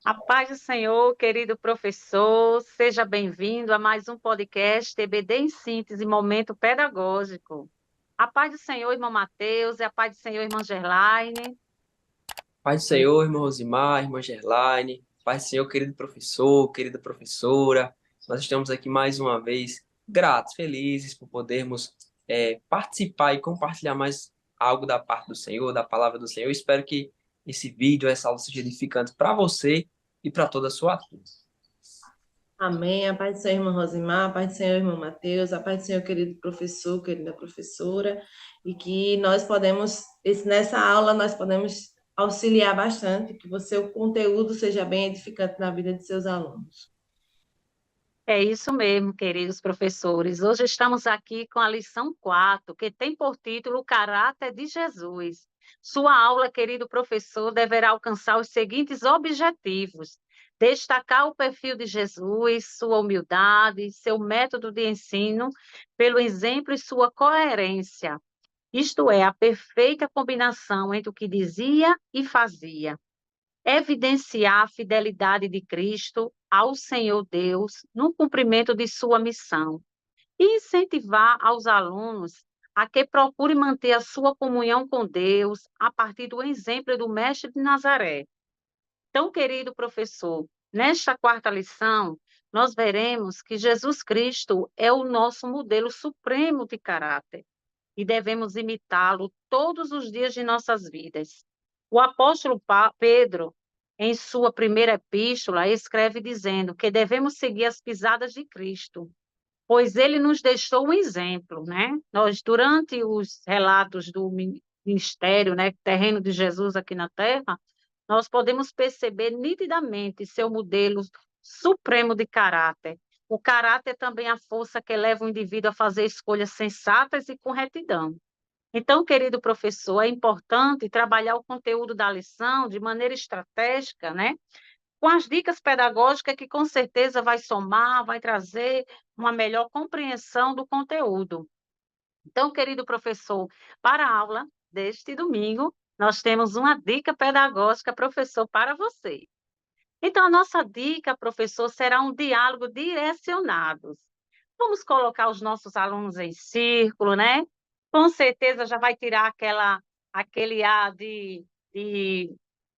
A paz do Senhor, querido professor, seja bem-vindo a mais um podcast TBD em Síntese, Momento Pedagógico. A paz do Senhor, irmão Mateus, e a paz do Senhor, irmã Gerlaine. Paz do Senhor, irmão Rosimar, irmã Gerlaine, Paz do Senhor, querido professor, querida professora. Nós estamos aqui mais uma vez gratos, felizes por podermos participar e compartilhar mais algo da parte do Senhor, da palavra do Senhor. Espero que esse vídeo, essa aula seja edificante para você e para toda a sua turma. Amém. A paz do Senhor, irmã Rosimar, a paz do Senhor, irmão Mateus, a paz do Senhor, querido professor, querida professora, e que nós podemos, nessa aula, nós podemos auxiliar bastante, que o conteúdo seja bem edificante na vida de seus alunos. É isso mesmo, queridos professores. Hoje estamos aqui com a lição 4, que tem por título O Caráter de Jesus. Sua aula, querido professor, deverá alcançar os seguintes objetivos: destacar o perfil de Jesus, sua humildade, seu método de ensino, pelo exemplo e sua coerência, isto é, a perfeita combinação entre o que dizia e fazia, evidenciar a fidelidade de Cristo ao Senhor Deus no cumprimento de sua missão e incentivar aos alunos a que procurem manter a sua comunhão com Deus a partir do exemplo do Mestre de Nazaré. Então, querido professor, nesta quarta lição, nós veremos que Jesus Cristo é o nosso modelo supremo de caráter e devemos imitá-lo todos os dias de nossas vidas. O apóstolo Pedro, em sua primeira epístola, escreve dizendo que devemos seguir as pisadas de Cristo, pois ele nos deixou um exemplo, né? Nós, durante os relatos do ministério, né, terreno de Jesus aqui na Terra, nós podemos perceber nitidamente seu modelo supremo de caráter. O caráter é também a força que leva o indivíduo a fazer escolhas sensatas e com retidão. Então, querido professor, é importante trabalhar o conteúdo da lição de maneira estratégica, né? Com as dicas pedagógicas que com certeza vai somar, vai trazer uma melhor compreensão do conteúdo. Então, querido professor, para a aula deste domingo, nós temos uma dica pedagógica, professor, para você. Então, a nossa dica, professor, será um diálogo direcionado. Vamos colocar os nossos alunos em círculo, né? Com certeza já vai tirar aquele ar de,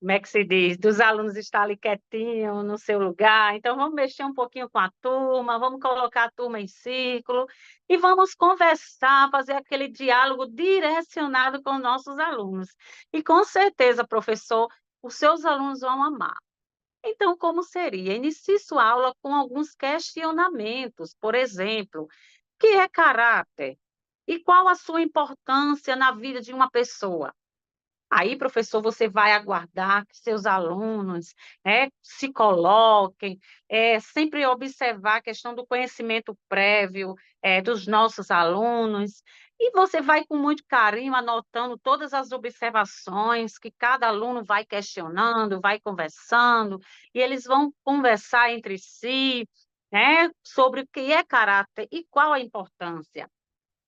como é que se diz, dos alunos estar ali quietinho no seu lugar. Então, vamos mexer um pouquinho com a turma, vamos colocar a turma em círculo e vamos conversar, fazer aquele diálogo direcionado com os nossos alunos. E com certeza, professor, os seus alunos vão amar. Então, como seria? Inicie sua aula com alguns questionamentos. Por exemplo, o que é caráter? E qual a sua importância na vida de uma pessoa? Aí, professor, você vai aguardar que seus alunos, né, se coloquem, sempre observar a questão do conhecimento prévio, dos nossos alunos, e você vai com muito carinho anotando todas as observações que cada aluno vai questionando, vai conversando, e eles vão conversar entre si, né, sobre o que é caráter e qual a importância.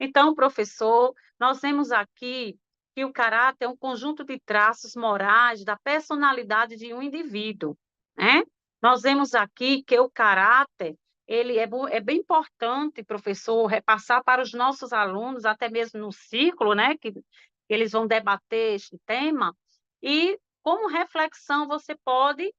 Então, professor, nós vemos aqui que o caráter é um conjunto de traços morais da personalidade de um indivíduo, né? Nós vemos aqui que o caráter, ele é bem importante, professor, repassar para os nossos alunos, até mesmo no círculo, né, que eles vão debater este tema, e como reflexão você pode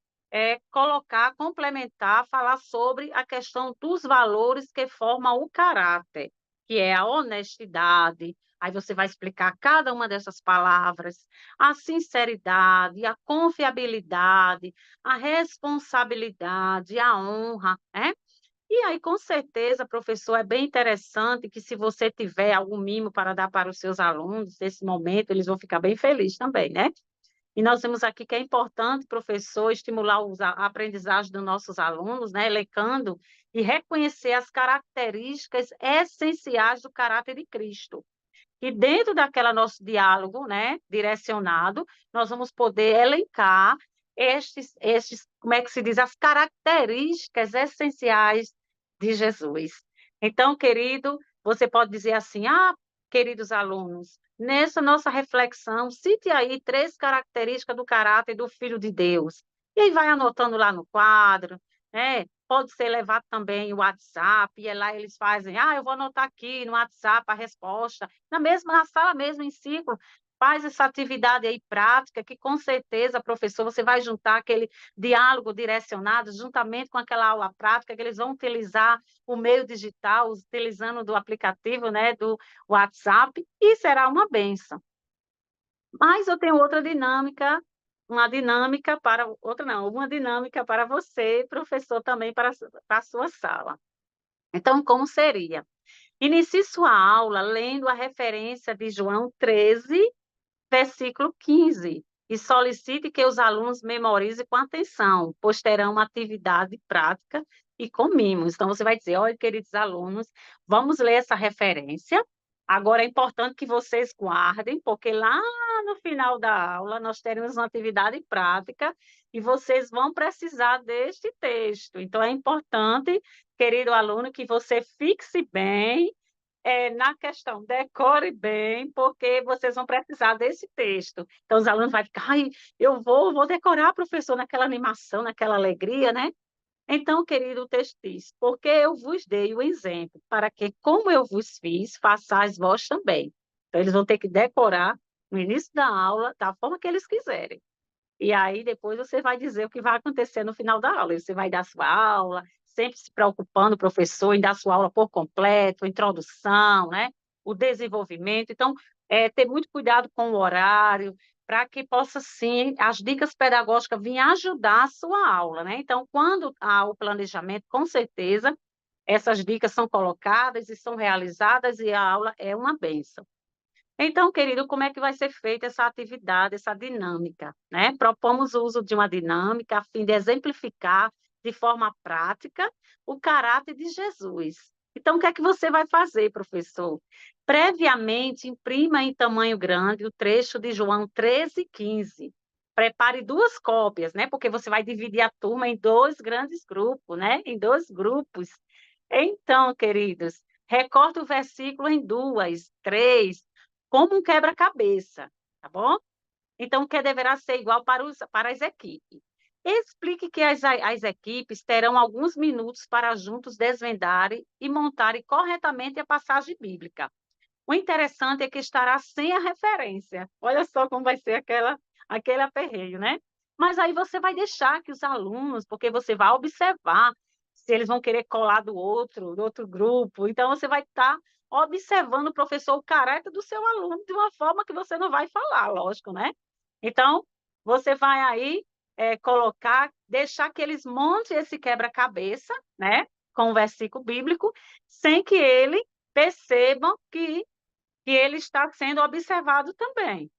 colocar, complementar, falar sobre a questão dos valores que formam o caráter, que é a honestidade, aí você vai explicar cada uma dessas palavras, a sinceridade, a confiabilidade, a responsabilidade, a honra, né? E aí, com certeza, professor, é bem interessante que se você tiver algum mimo para dar para os seus alunos, nesse momento, eles vão ficar bem felizes também, né? E nós temos aqui que é importante, professor, estimular a aprendizagem dos nossos alunos, né, elencando e reconhecer as características essenciais do caráter de Cristo. E dentro daquela nosso diálogo, né, direcionado, nós vamos poder elencar como é que se diz, as características essenciais de Jesus. Então, querido, você pode dizer assim: ah, queridos alunos, nessa nossa reflexão, cite aí três características do caráter do Filho de Deus. E aí vai anotando lá no quadro, né? Pode ser levado também o WhatsApp, e lá eles fazem, eu vou anotar aqui no WhatsApp a resposta, na sala mesmo, em círculo, faz essa atividade aí prática, que com certeza, professor, você vai juntar aquele diálogo direcionado, juntamente com aquela aula prática, que eles vão utilizar o meio digital, utilizando do aplicativo, né, do WhatsApp, e será uma bênção. Mas eu tenho outra dinâmica, uma dinâmica para você, professor, também para a sua sala. Então, como seria? Inicie sua aula lendo a referência de João 13, versículo 15, e solicite que os alunos memorizem com atenção, pois terão uma atividade prática e com mimos. Então, você vai dizer, olha, queridos alunos, vamos ler essa referência. Agora, é importante que vocês guardem, porque lá no final da aula nós teremos uma atividade prática e vocês vão precisar deste texto. Então, é importante, querido aluno, que você fixe bem na questão, decore bem, porque vocês vão precisar desse texto. Então, os alunos vão ficar, eu vou decorar, professor, naquela animação, naquela alegria, né? Então, querido, o texto diz, porque eu vos dei o exemplo, para que, como eu vos fiz, façais vós também. Então, eles vão ter que decorar no início da aula, da forma que eles quiserem. E aí, depois, você vai dizer o que vai acontecer no final da aula. Você vai dar sua aula, sempre se preocupando, o professor, em dar sua aula por completo, a introdução, né? O desenvolvimento. Então, ter muito cuidado com o horário, para que possa, sim, as dicas pedagógicas virem ajudar a sua aula, né? Então, quando há o planejamento, com certeza, essas dicas são colocadas e são realizadas e a aula é uma bênção. Então, querido, como é que vai ser feita essa atividade, essa dinâmica, né? Propomos o uso de uma dinâmica a fim de exemplificar de forma prática o caráter de Jesus. Então, o que é que você vai fazer, professor? Previamente, imprima em tamanho grande o trecho de João 13:15. Prepare 2 cópias, né? Porque você vai dividir a turma em 2 grandes grupos, né? Em 2 grupos. Então, queridos, recorte o versículo em 2, 3, como um quebra-cabeça, tá bom? Então, que deverá ser igual para as equipes. Explique que as equipes terão alguns minutos para juntos desvendarem e montarem corretamente a passagem bíblica. O interessante é que estará sem a referência. Olha só como vai ser aquele aperreio, né? Mas aí você vai deixar que os alunos, porque você vai observar se eles vão querer colar do outro grupo. Então, você vai estar observando o professor, o caráter do seu aluno, de uma forma que você não vai falar, lógico, né? Então, você vai aí colocar, deixar que eles montem esse quebra-cabeça, né? Com o versículo bíblico, sem que ele percebam que ele está sendo observado também.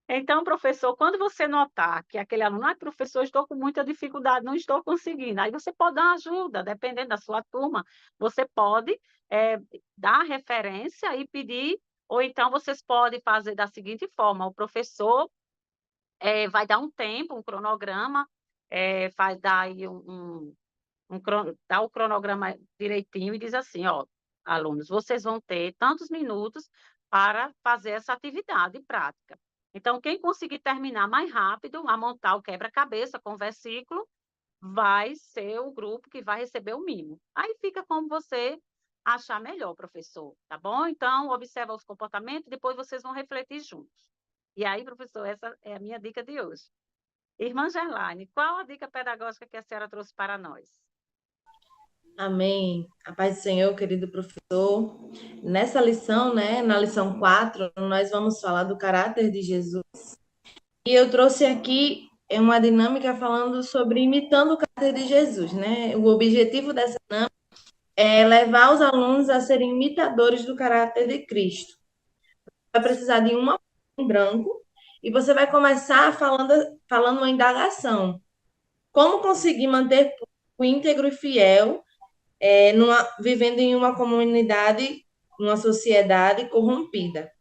Então, professor, quando você notar que aquele aluno, professor, estou com muita dificuldade, não estou conseguindo, aí você pode dar uma ajuda, dependendo da sua turma, você pode dar referência e pedir, ou então vocês podem fazer da seguinte forma, o professor vai dar um tempo, um cronograma, faz dar aí dá o cronograma direitinho e diz assim, ó, alunos, vocês vão ter tantos minutos para fazer essa atividade prática. Então, quem conseguir terminar mais rápido, a montar o quebra-cabeça com o versículo, vai ser o grupo que vai receber o mimo. Aí fica como você achar melhor, professor, tá bom? Então, observa os comportamentos, depois vocês vão refletir juntos. E aí, professor, essa é a minha dica de hoje. Irmã Gerlaine, qual a dica pedagógica que a senhora trouxe para nós? Amém. A paz do Senhor, querido professor. Nessa lição, né, na lição 4, nós vamos falar do caráter de Jesus. E eu trouxe aqui uma dinâmica falando sobre imitando o caráter de Jesus, né? O objetivo dessa dinâmica é levar os alunos a serem imitadores do caráter de Cristo. Vai precisar de uma em branco e você vai começar falando uma indagação. Como conseguir manter o íntegro e fiel vivendo em uma comunidade, numa sociedade corrompida?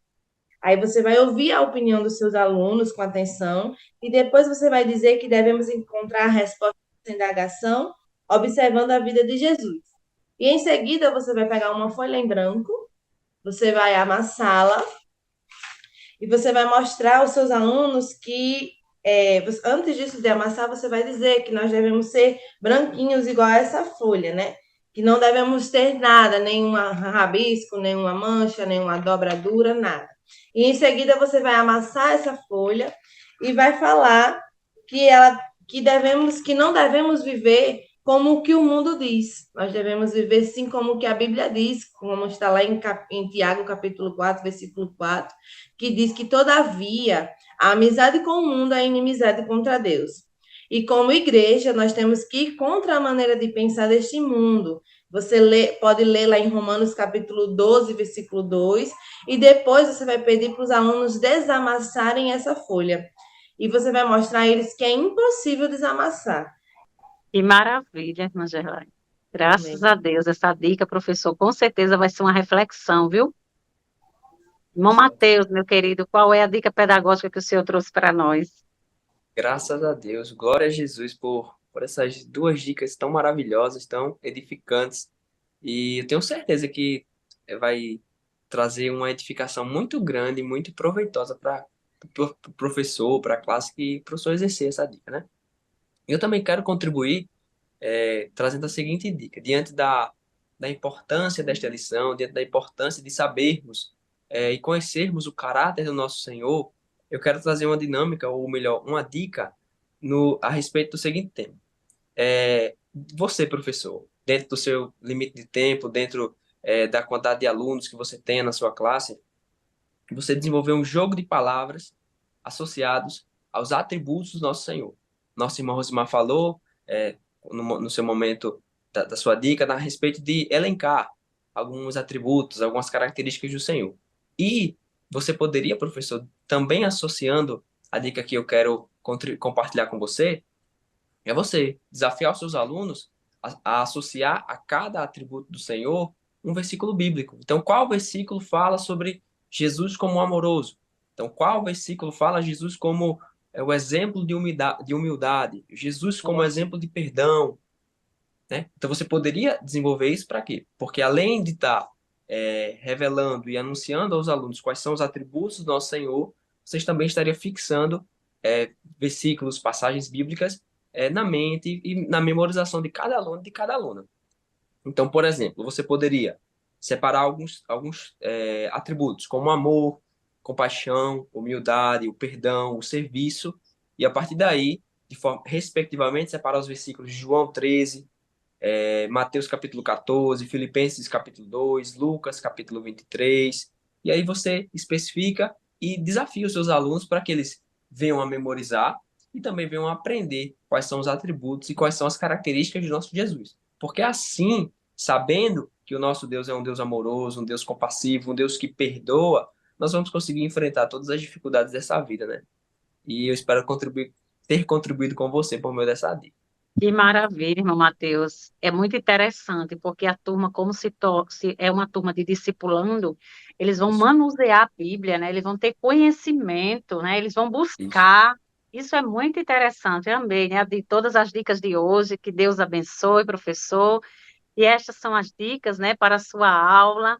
Aí você vai ouvir a opinião dos seus alunos com atenção e depois você vai dizer que devemos encontrar a resposta dessa indagação observando a vida de Jesus. E em seguida você vai pegar uma folha em branco, você vai amassá-la e você vai mostrar aos seus alunos que antes disso de amassar, você vai dizer que nós devemos ser branquinhos igual a essa folha, né? Que não devemos ter nada, nenhum rabisco, nenhuma mancha, nenhuma dobradura, nada. E em seguida você vai amassar essa folha e vai falar que não devemos viver como o que o mundo diz. Nós devemos viver sim como o que a Bíblia diz, como está lá em Tiago, capítulo 4, versículo 4, que diz que todavia a amizade com o mundo é inimizade contra Deus. E como igreja, nós temos que ir contra a maneira de pensar deste mundo. Pode ler lá em Romanos capítulo 12, versículo 2, e depois você vai pedir para os alunos desamassarem essa folha. E você vai mostrar a eles que é impossível desamassar. Que maravilha, irmã Gerlaine. Graças Amém. a Deus, essa dica, professor, com certeza vai ser uma reflexão, viu? Irmão Mateus, meu querido, qual é a dica pedagógica que o senhor trouxe para nós? Graças a Deus, glória a Jesus por essas duas dicas tão maravilhosas, tão edificantes. E eu tenho certeza que vai trazer uma edificação muito grande, muito proveitosa para o professor, para a classe, que o professor exercer essa dica, né? Eu também quero contribuir trazendo a seguinte dica: diante da importância desta lição, diante da importância de sabermos e conhecermos o caráter do nosso Senhor, eu quero trazer uma dinâmica, ou melhor, uma dica a respeito do seguinte tema. Você, professor, dentro do seu limite de tempo, dentro da quantidade de alunos que você tenha na sua classe, você desenvolver um jogo de palavras associados aos atributos do nosso Senhor. Nossa irmã Rosimar falou, no seu momento da sua dica, a respeito de elencar alguns atributos, algumas características do Senhor. E você poderia, professor, também associando a dica que eu quero compartilhar com você, é você desafiar os seus alunos a associar a cada atributo do Senhor um versículo bíblico. Então, qual versículo fala sobre Jesus como amoroso? Então, qual versículo fala Jesus como o exemplo de humildade? Jesus como exemplo de perdão, né? Então, você poderia desenvolver isso para quê? Porque além de estar revelando e anunciando aos alunos quais são os atributos do nosso Senhor, vocês também estariam fixando versículos, passagens bíblicas na mente e na memorização de cada aluno e de cada aluna. Então, por exemplo, você poderia separar alguns atributos, como amor, compaixão, humildade, o perdão, o serviço, e a partir daí, respectivamente, separar os versículos de João 13, Mateus capítulo 14, Filipenses capítulo 2, Lucas capítulo 23, e aí você especifica e desafia os seus alunos para que eles venham a memorizar e também venham a aprender quais são os atributos e quais são as características de nosso Jesus. Porque assim, sabendo que o nosso Deus é um Deus amoroso, um Deus compassivo, um Deus que perdoa, nós vamos conseguir enfrentar todas as dificuldades dessa vida, né? E eu espero ter contribuído com você por meio dessa dica. Que maravilha, irmão Mateus. É muito interessante, porque a turma, como se é uma turma de discipulando, eles vão Isso, manusear a Bíblia, né? Eles vão ter conhecimento, né? Eles vão isso. buscar. Isso é muito interessante. Eu amei, né? De todas as dicas de hoje. Que Deus abençoe, professor. E estas são as dicas, né, para a sua aula.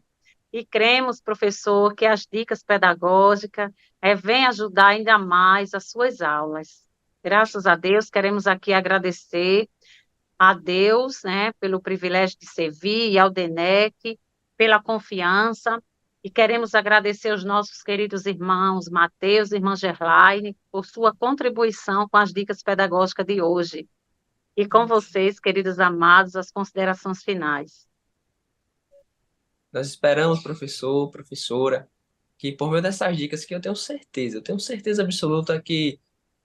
E cremos, professor, que as dicas pedagógicas vêm ajudar ainda mais as suas aulas. Graças a Deus, queremos aqui agradecer a Deus, né, pelo privilégio de servir e ao DENEC, pela confiança. E queremos agradecer aos nossos queridos irmãos Mateus e irmã Gerlaine por sua contribuição com as dicas pedagógicas de hoje. E com vocês, queridos amados, as considerações finais. Nós esperamos, professor, professora, que por meio dessas dicas que eu tenho certeza absoluta que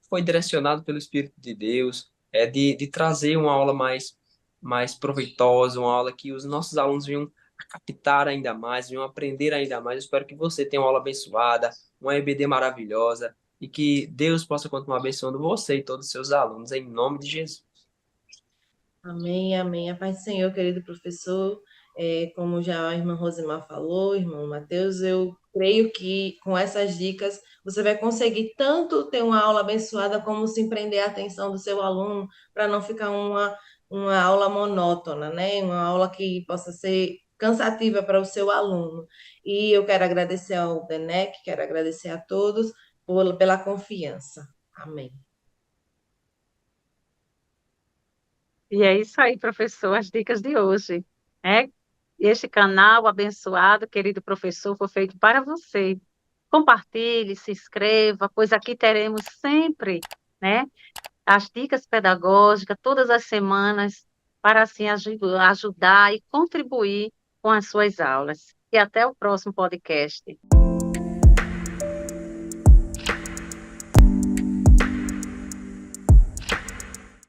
foi direcionado pelo Espírito de Deus, de trazer uma aula mais proveitosa, uma aula que os nossos alunos venham a captar ainda mais, venham a aprender ainda mais. Eu espero que você tenha uma aula abençoada, uma EBD maravilhosa, e que Deus possa continuar abençoando você e todos os seus alunos, em nome de Jesus. Amém, amém. A paz do Senhor, querido professor. Como já a irmã Rosimar falou, irmão Mateus, eu creio que com essas dicas você vai conseguir tanto ter uma aula abençoada, como se prender a atenção do seu aluno, para não ficar uma aula monótona, né? Uma aula que possa ser cansativa para o seu aluno. E eu quero agradecer ao DENEC, quero agradecer a todos pela confiança. Amém. E é isso aí, professor, as dicas de hoje. Né? Este canal abençoado, querido professor, foi feito para você. Compartilhe, se inscreva, pois aqui teremos sempre, né, as dicas pedagógicas todas as semanas para assim ajudar e contribuir com as suas aulas. E até o próximo podcast.